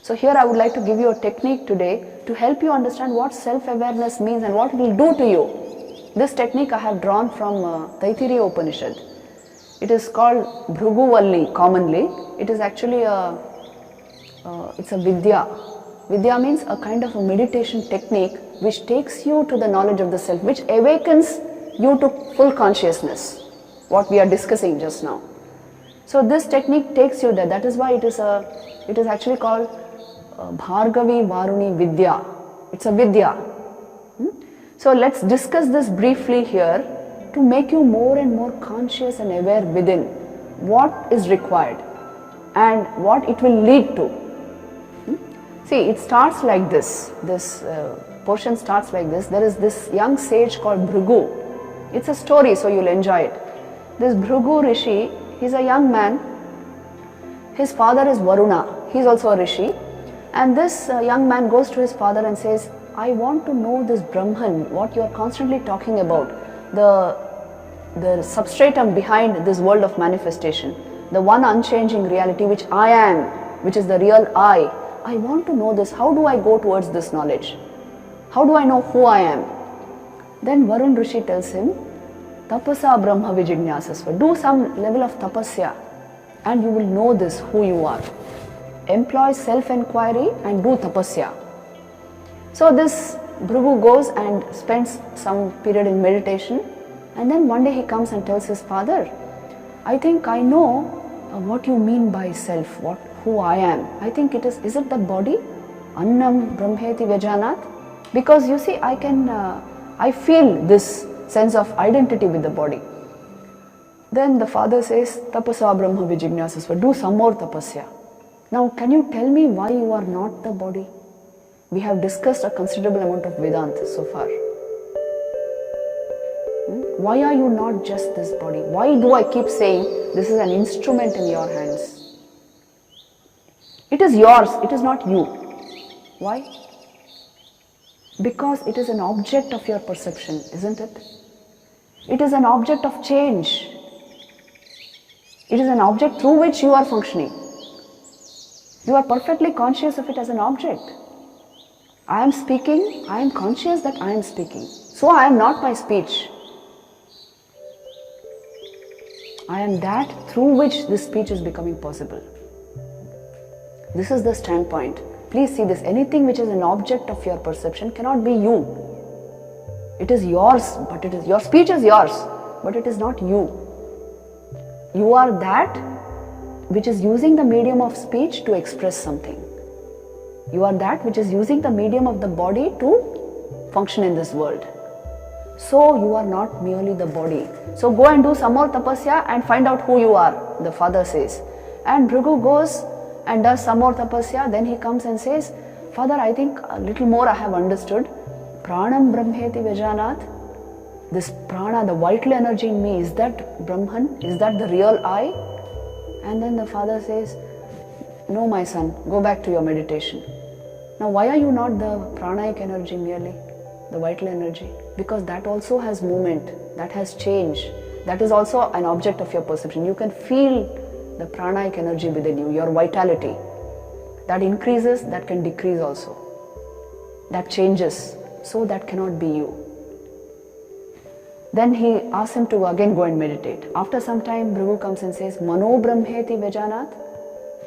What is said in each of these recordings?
So here I would like to give you a technique today to help you understand what self-awareness means and what it will do to you. This technique I have drawn from Taittiriya Upanishad. It is called Bhruguvalli commonly. It is actually it's a vidya. Vidya means a kind of a meditation technique which takes you to the knowledge of the self, which awakens you to full consciousness, what we are discussing just now. So this technique takes you there. That is why it is actually called Bhargavi Varuni Vidya. It's a Vidya. So let's discuss this briefly here to make you more and more conscious and aware within what is required and what it will lead to. See, it starts like this. This portion starts like this. There is this young sage called Bhrigu. It's a story, so you'll enjoy it. This Bhrigu Rishi, he's a young man. His father is Varuna. He's also a Rishi. And this young man goes to his father and says, I want to know this Brahman, what you are constantly talking about, the substratum behind this world of manifestation, the one unchanging reality which I am, which is the real I. I want to know this. How do I go towards this knowledge? How do I know who I am? Then Varun Rishi tells him, Tapasa Brahma Vijignyasasva. Do some level of tapasya and you will know this, who you are. Employ self-enquiry and do tapasya. So this Bhrigu goes and spends some period in meditation, and then one day he comes and tells his father, I think I know what you mean by self, who I am. I think it is it the body? Annam Brahmeti Vyajanat? Because you see, I feel this sense of identity with the body. Then the father says, Tapasa Brahma Vijignyasasva, do some more tapasya. Now can you tell me why you are not the body? We have discussed a considerable amount of Vedanta so far. Why are you not just this body? Why do I keep saying this is an instrument in your hands? It is yours, it is not you. Why? Because it is an object of your perception, isn't it? It is an object of change. It is an object through which you are functioning. You are perfectly conscious of it as an object. I am speaking, I am conscious that I am speaking. So I am not my speech. I am that through which this speech is becoming possible. This is the standpoint. Please see this. Anything which is an object of your perception cannot be you. It is yours, but it is your speech is yours, but it is not you. You are that which is using the medium of speech to express something. You are that which is using the medium of the body to function in this world. So you are not merely the body. So go and do some more tapasya and find out who you are, the father says. And Bhrigu goes and does some more tapasya. Then he comes and says, Father, I think a little more I have understood. Pranam Brahmeti Vyajanat. This prana, the vital energy in me, is that Brahman? Is that the real I? And then the father says, no, my son, go back to your meditation. Now, why are you not the pranic energy merely, the vital energy? Because that also has movement, that has change. That is also an object of your perception. You can feel the pranic energy within you, your vitality. That increases, that can decrease also. That changes, so that cannot be you. Then he asks him to again go and meditate. After some time, Bhrigu comes and says, Mano Brahmeti Vyajanat.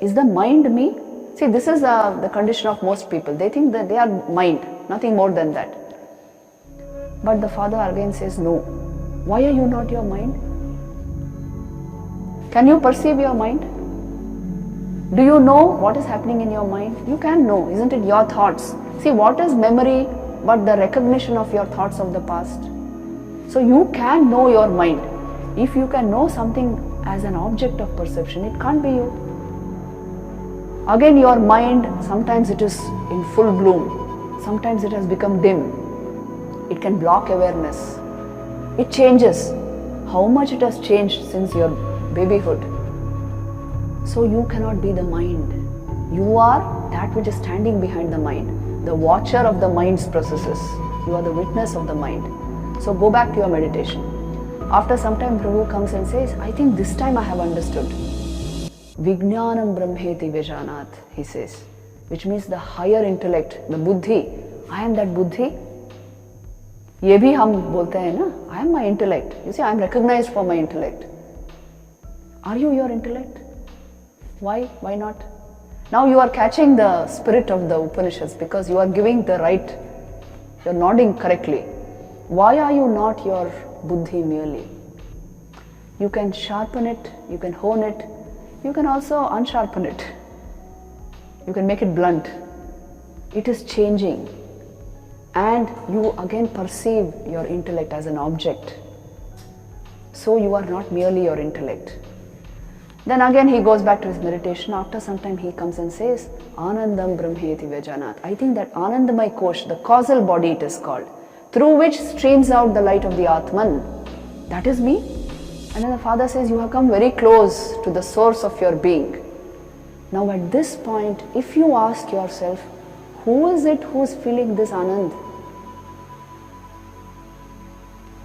Is the mind me? See, this is the condition of most people. They think that they are mind, nothing more than that. But the father again says, no. Why are you not your mind? Can you perceive your mind? Do you know what is happening in your mind? You can know, isn't it? Your thoughts. See, what is memory but the recognition of your thoughts of the past? So you can know your mind. If you can know something as an object of perception, it can't be you. Again, your mind, sometimes it is in full bloom. Sometimes it has become dim. It can block awareness. It changes. How much it has changed since your babyhood. So you cannot be the mind. You are that which is standing behind the mind, the watcher of the mind's processes. You are the witness of the mind. So go back to your meditation. After some time, Bhrigu comes and says, I think this time I have understood. Vijnanam Brahmeti Vyajanat, he says. which means the higher intellect, the buddhi. I am that buddhi. ये भी हम बोलते हैं ना, I am my intellect. You see, I am recognized for my intellect. Are you your intellect? Why? Why not? Now you are catching the spirit of the Upanishads because you are giving the right, you are nodding correctly. Why are you not your buddhi merely? You can sharpen it, you can hone it, you can also unsharpen it. You can make it blunt. It is changing. And you again perceive your intellect as an object. So you are not merely your intellect. Then again he goes back to his meditation. After some time he comes and says, Anandam Brahmeti Vejanat. I think that Anandamai Kosh, the causal body it is called, through which streams out the light of the Atman. That is me. And then the father says, you have come very close to the source of your being. Now at this point, if you ask yourself, who is it who is feeling this Anand?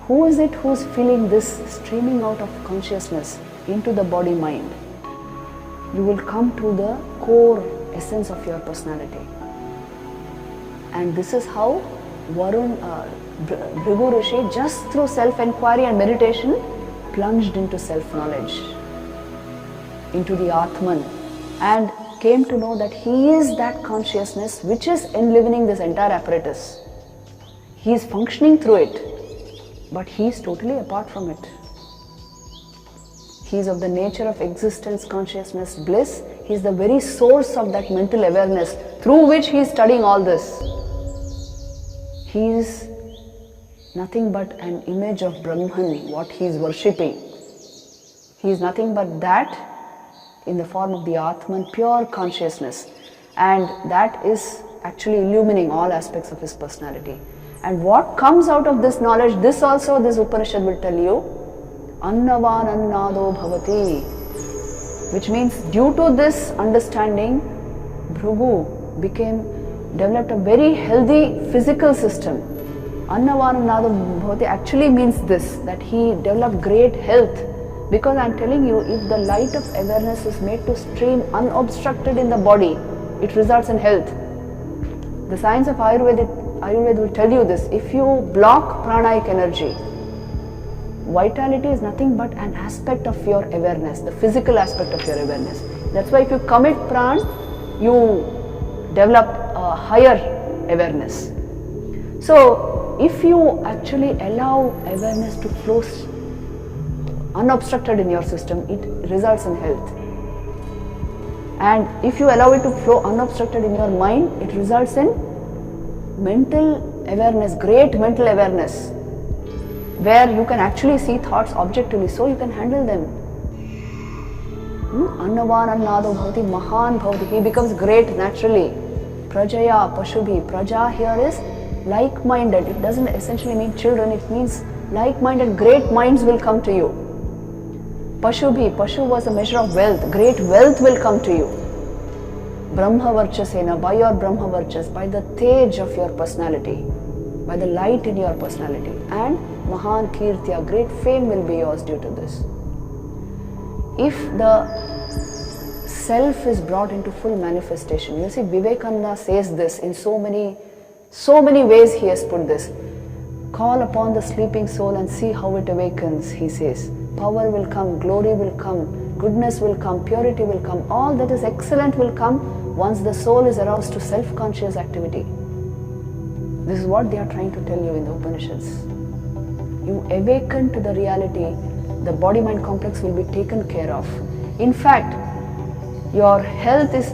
Who is it who is feeling this streaming out of consciousness into the body-mind? You will come to the core essence of your personality. And this is how Bhrigu Rishi, just through self-inquiry and meditation, plunged into self-knowledge, into the Atman, and came to know that he is that consciousness which is enlivening this entire apparatus. He is functioning through it, but he is totally apart from it. He is of the nature of existence, consciousness, bliss. He is the very source of that mental awareness through which he is studying all this. He is nothing but an image of Brahman, what he is worshipping. He is nothing but that in the form of the Atman, pure consciousness. And that is actually illumining all aspects of his personality. And what comes out of this knowledge, this also this Upanishad will tell you, Annavan Annado Bhavati, which means due to this understanding, Bhrigu developed a very healthy physical system. Annavan Annado Bhavati actually means this, that he developed great health. Because I am telling you, if the light of awareness is made to stream unobstructed in the body, it results in health. The science of Ayurveda will tell you this. If you block pranic energy, vitality is nothing but an aspect of your awareness, the physical aspect of your awareness. That's why if you commit pran, you develop a higher awareness. So if you actually allow awareness to flow unobstructed in your system, it results in health. And if you allow it to flow unobstructed in your mind, it results in mental awareness, great mental awareness, where you can actually see thoughts objectively, so you can handle them. Annavan Annado Bhavati, Mahan Bhavati, he becomes great naturally. Prajaya, Pashubhi, Praja here is like-minded. It doesn't essentially mean children, it means like-minded, great minds will come to you. Pashubhi, Pashu was a measure of wealth, great wealth will come to you. Brahma Varchasena, by your Brahma Varchas, by the tej of your personality, by the light in your personality. And Mahan Kirtya, great fame will be yours due to this. If the self is brought into full manifestation, you see Vivekananda says this in so many ways he has put this. Call upon the sleeping soul and see how it awakens, he says. Power will come, glory will come, goodness will come, purity will come, all that is excellent will come once the soul is aroused to self-conscious activity. This is what they are trying to tell you in the Upanishads. You awaken to the reality, the body-mind complex will be taken care of. In fact, your health is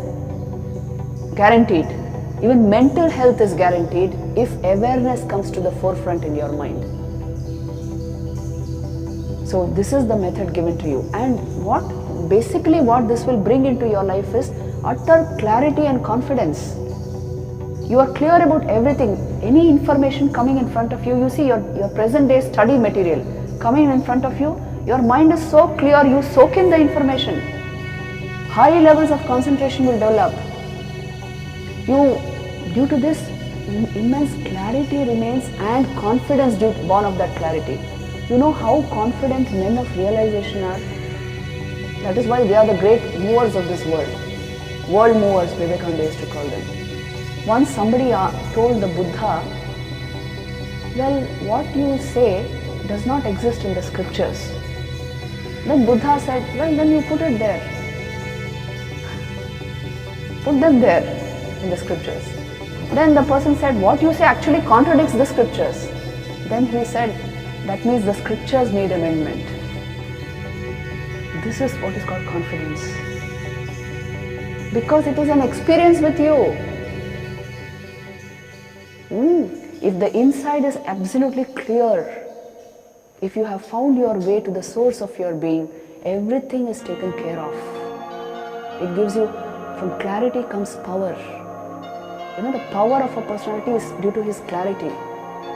guaranteed. Even mental health is guaranteed if awareness comes to the forefront in your mind. So this is the method given to you. And what this will bring into your life is utter clarity and confidence. You are clear about everything. Any information coming in front of you, you see your present day study material coming in front of you, your mind is so clear, you soak in the information. High levels of concentration will develop. Due to this, immense clarity remains and confidence born of that clarity. You know how confident men of realization are? That is why they are the great movers of this world. world movers, Vivekananda used to call them. Once somebody told the Buddha, well, what you say does not exist in the scriptures. Then Buddha said, well, then you put it there. Put them there in the scriptures. Then the person said, what you say actually contradicts the scriptures. Then he said, that means the scriptures need amendment. This is what is called confidence. Because it is an experience with you. If the inside is absolutely clear, if you have found your way to the source of your being, everything is taken care of. It gives you, from clarity comes power. You know, the power of a personality is due to his clarity.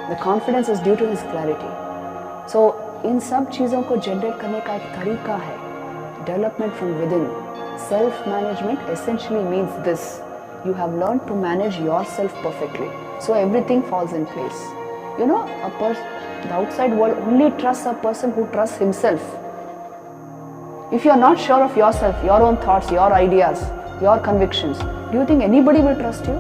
The confidence is due to his clarity. So, इन सब चीज़ों को generate करने का एक तरीका है. Development from within. Self-management essentially means this. You have learned to manage yourself perfectly. So everything falls in place. You know, the outside world only trusts a person who trusts himself. If you are not sure of yourself, your own thoughts, your ideas, your convictions, do you think anybody will trust you?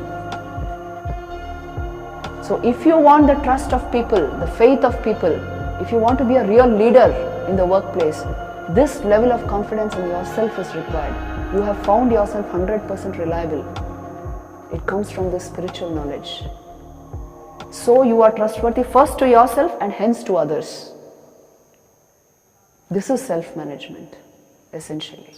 So if you want the trust of people, the faith of people, if you want to be a real leader in the workplace, this level of confidence in yourself is required. You have found yourself 100% reliable. It comes from this spiritual knowledge. So you are trustworthy first to yourself and hence to others. This is self-management, essentially.